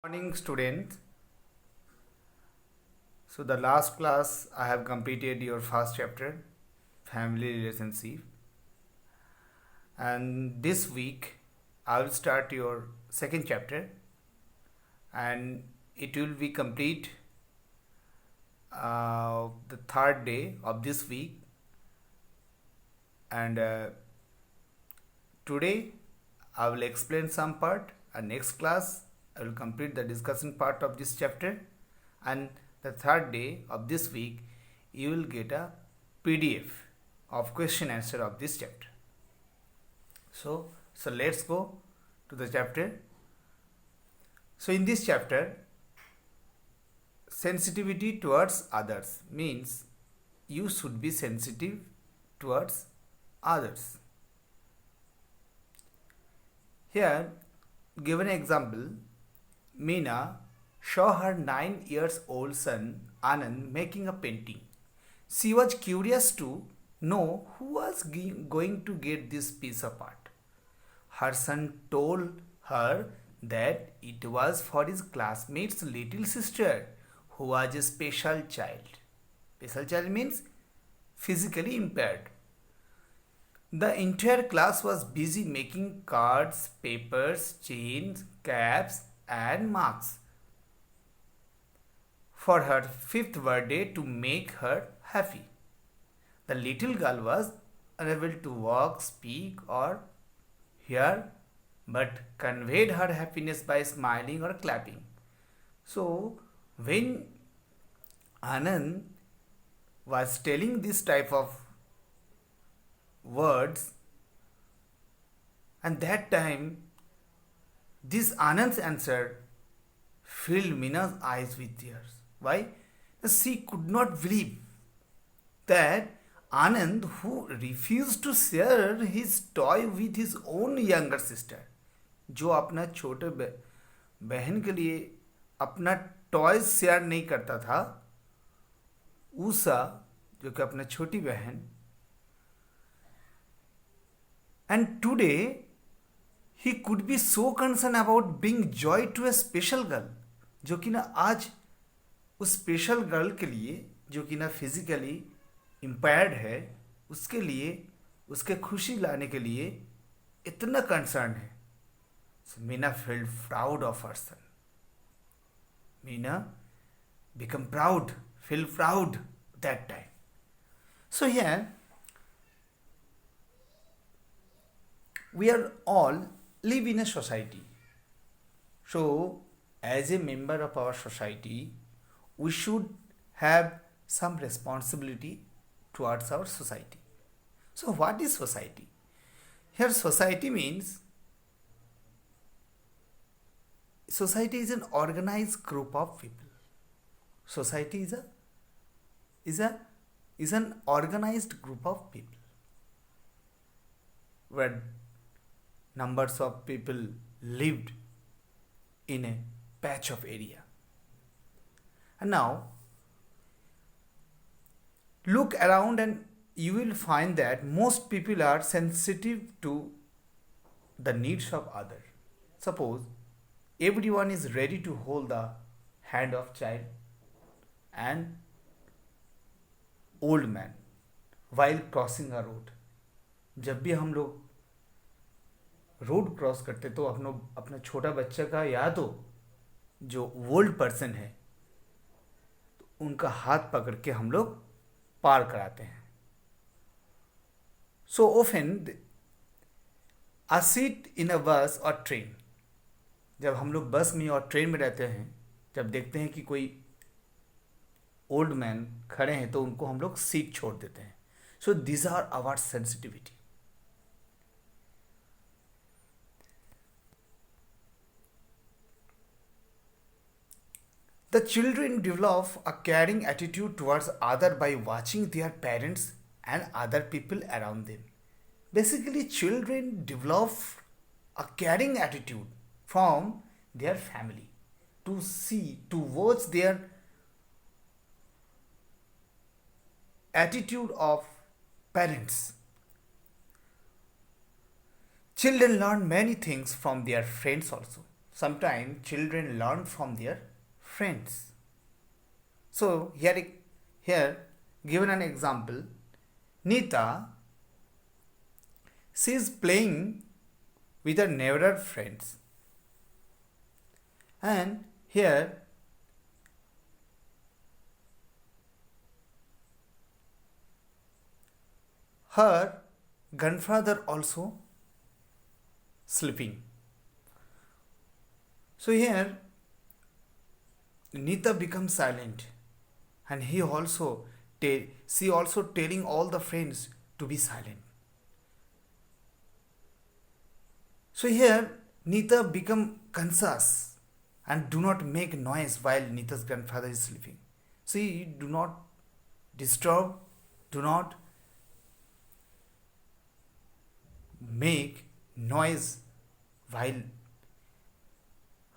Morning students. So the last class I have completed your first chapter, family relationship, and this week I will start your second chapter, and it will be complete the third day of this week. And today I will explain some part, and next class I will complete the discussion part of this chapter, and the third day of this week you will get a PDF of question answer of this chapter. So let's go to the chapter. So in this chapter, sensitivity towards others means you should be sensitive towards others. Here, given example, Meena saw her 9 years old son Anand making a painting. She was curious to know who was going to get this piece of art. Her son told her that it was for his classmate's little sister, who was a special child. Special child means physically impaired. The entire class was busy making cards, papers, chains, caps, and marks for her 5th birthday to make her happy. The little girl was unable to walk, speak, or hear, but conveyed her happiness by smiling or clapping. So, when Anand was telling this type of words, and that time this Anand's answer filled Mina's eyes with tears. Why? She could not believe that Anand, who refused to share his toy with his own younger sister, जो अपना छोटे बहन के लिए अपना toy share नहीं करता था, उषा जो कि अपना छोटी बहन, and today he could be so concerned about bring joy to a special girl, जो कि ना आज उस स्पेशल गर्ल के लिए जो कि ना फिजिकली इम्पेयर्ड है, उसके लिए उसके खुशी लाने के लिए इतना कंसर्न है. So Meena felt proud of her son. Meena became proud, feel proud that time. So here we are all live in a society. So as a member of our society, we should have some responsibility towards our society. So what is society? Here society means society is an organized group of people. Society is an organized group of people where numbers of people lived in a patch of area. And now look around and you will find that most people are sensitive to the needs of others. Suppose everyone is ready to hold the hand of child and old man while crossing a road. जब भी हम लोग road cross करते तो अपना छोटा बच्चा का याद हो जो ओल्ड पर्सन है, तो उनका हाथ पकड़ के हम लोग पार कराते हैं. So often a seat in a bus or train, जब हम लोग बस में और ट्रेन में रहते हैं, जब देखते हैं कि कोई ओल्ड मैन खड़े हैं तो उनको हम लोग सीट छोड़ देते हैं. So this are our sensitivity. The children develop a caring attitude towards others by watching their parents and other people around them. Basically, children develop a caring attitude from their family to watch their attitude of parents. Children learn many things from their friends also. sometimes children learn from their friends. So here given an example, Nita, she is playing with her neighbor friends, and here her grandfather also sleeping. So here Nita becomes silent, and she also telling all the friends to be silent. So here Nita become conscious and do not make noise while Nita's grandfather is sleeping. See, do not disturb, do not make noise while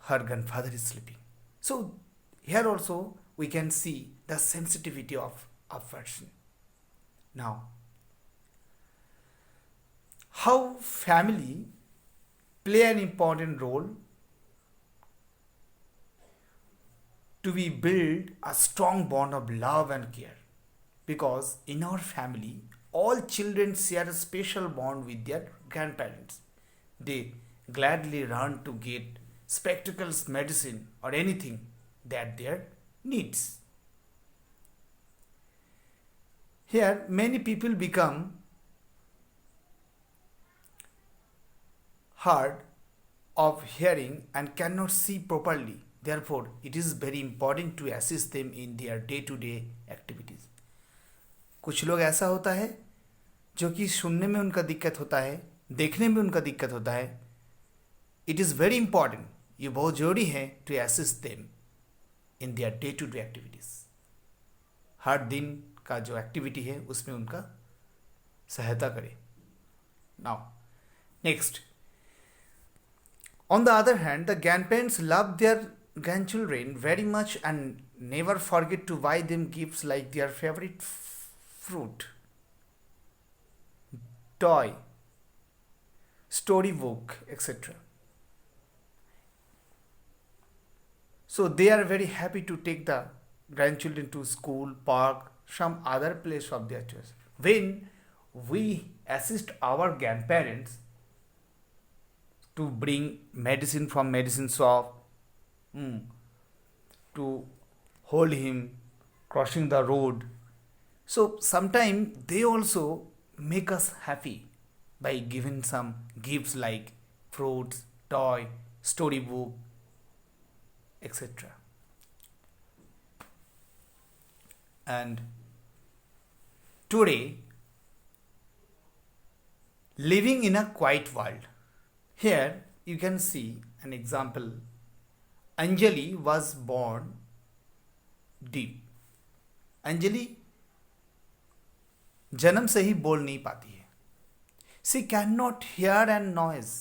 her grandfather is sleeping. So here also we can see the sensitivity of a person. Now, how family play an important role to be build a strong bond of love and care, because in our family all children share a special bond with their grandparents. They gladly run to get spectacles, medicine, or anything that their needs. Here many people become hard of hearing and cannot see properly. Therefore, it is very important to assist them in their day-to-day activities. कुछ लोग ऐसा होता है जो कि सुनने में उनका दिक्कत होता है, देखने में उनका दिक्कत होता है. इट इज़ वेरी इंपॉर्टेंट, ये बहुत ज़रूरी है to assist them in their day to day activities. हर दिन का जो एक्टिविटी है उसमें उनका सहायता करें. Now next, on the other hand, the grandparents love their grandchildren very much and never forget to buy them gifts like their favorite fruit, toy, storybook, etc. So they are very happy to take the grandchildren to school, park, some other place of their choice. When we assist our grandparents to bring medicine from medicine shop, to hold him crossing the road, so sometimes they also make us happy by giving some gifts like fruits, toy, storybook, etc. And today, living in a quiet world, here you can see an example. Anjali was born deaf. Anjali जन्म से ही बोल नहीं पाती है. She can not hear and noise,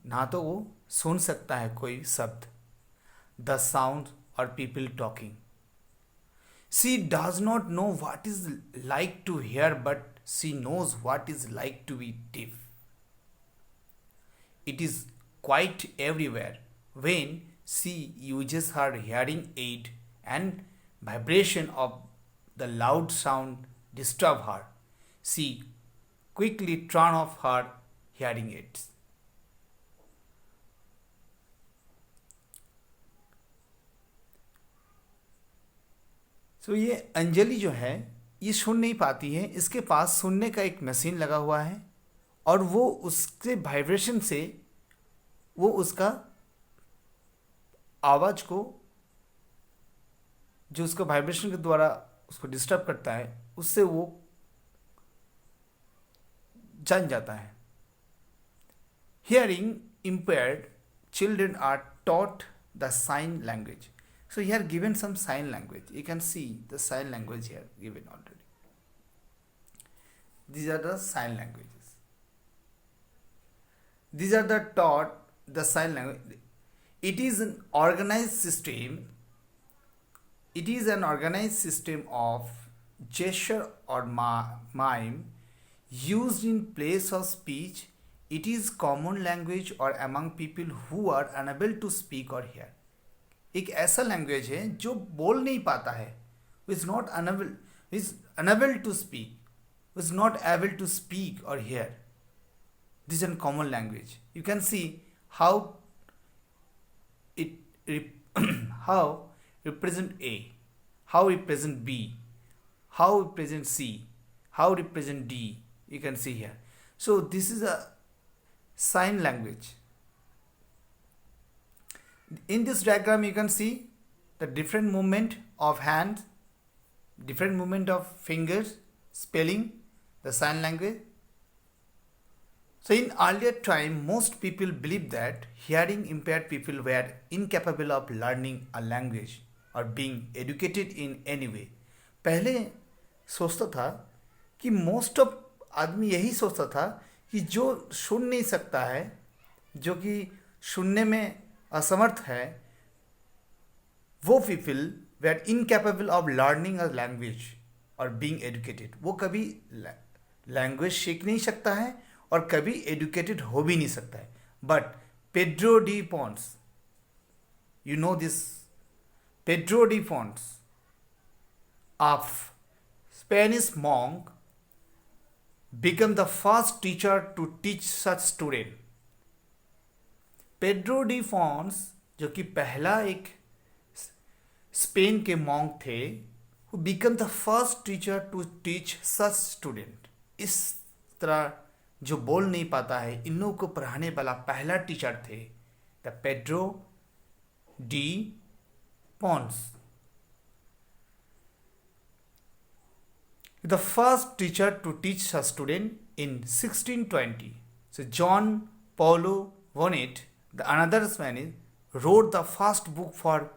ना तो वो सुन सकता है कोई शब्द, द साउंड और people talking. She does not know what is like to hear, but she knows what is like to be deaf. It is quite everywhere when she uses her hearing aid and vibration of the loud sound disturb her. She quickly turn off her hearing aids. So ये अंजलि जो है ये सुन नहीं पाती है. इसके पास सुनने का एक मशीन लगा हुआ है और वो उसके वाइब्रेशन से वो उसका आवाज़ को, जो उसका वाइब्रेशन के द्वारा उसको डिस्टर्ब करता है, उससे वो जान जाता है. Hearing impaired children are taught the sign language. So here given some sign language. You can see the sign language here given already. These are the sign languages. These are the taught the sign language. It is an organized system. It is an organized system of gesture or mime used in place of speech it is common language or among people who are unable to speak or hear. एक ऐसा language है जो बोल नहीं पाता है, is not unable, is unable to speak, is not able to speak or hear. This is a common language. You can see how it how represent A, how represent B, how represent C, how represent D. You can see here. So this is a sign language. In this diagram you can see the different movement of hands, different movement of fingers, spelling the sign language. So in earlier time, most people believed that hearing impaired people were incapable of learning a language or being educated in any way. पहले सोचता था कि most of आदमी यही सोचता था कि जो सुन नहीं सकता है, जो कि सुनने में असमर्थ है, वो people were incapable of learning a language और बीइंग एजुकेटेड. वो कभी लैंग्वेज सीख नहीं सकता है और कभी एजुकेटेड हो भी नहीं सकता है. But Pedro de Pons, you know this Pedro de Pons, of Spanish monk, became the first teacher to teach such student. Pedro de Fons जो कि पहला एक स्पेन के मॉन्क थे, who became the first teacher to teach such student. इस तरह जो बोल नहीं पाता है, इन लोगों को पढ़ाने वाला पहला टीचर थे the Pedro de Pons. The first teacher to teach a student in 1620. So John Paulo Bonet, the another Spanish, wrote the first book for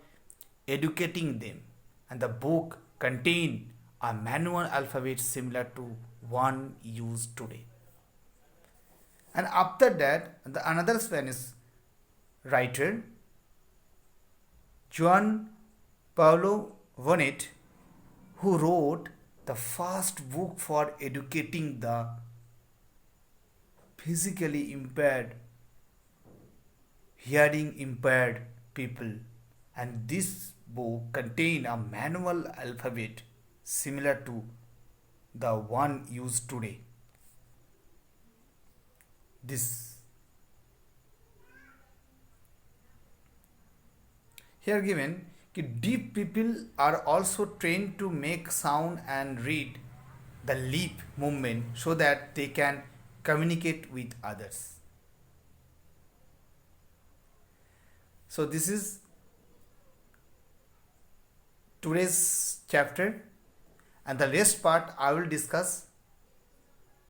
educating them, and the book contained a manual alphabet similar to one used today. And after that, the another Spanish writer, Juan Paulo Bonet, who wrote the first book for educating the physically impaired, hearing impaired people, and this book contained a manual alphabet similar to the one used today. This here given कि deaf people are also trained to make sound and read the lip movement so that they can communicate with others. So this is today's chapter, and the rest part I will discuss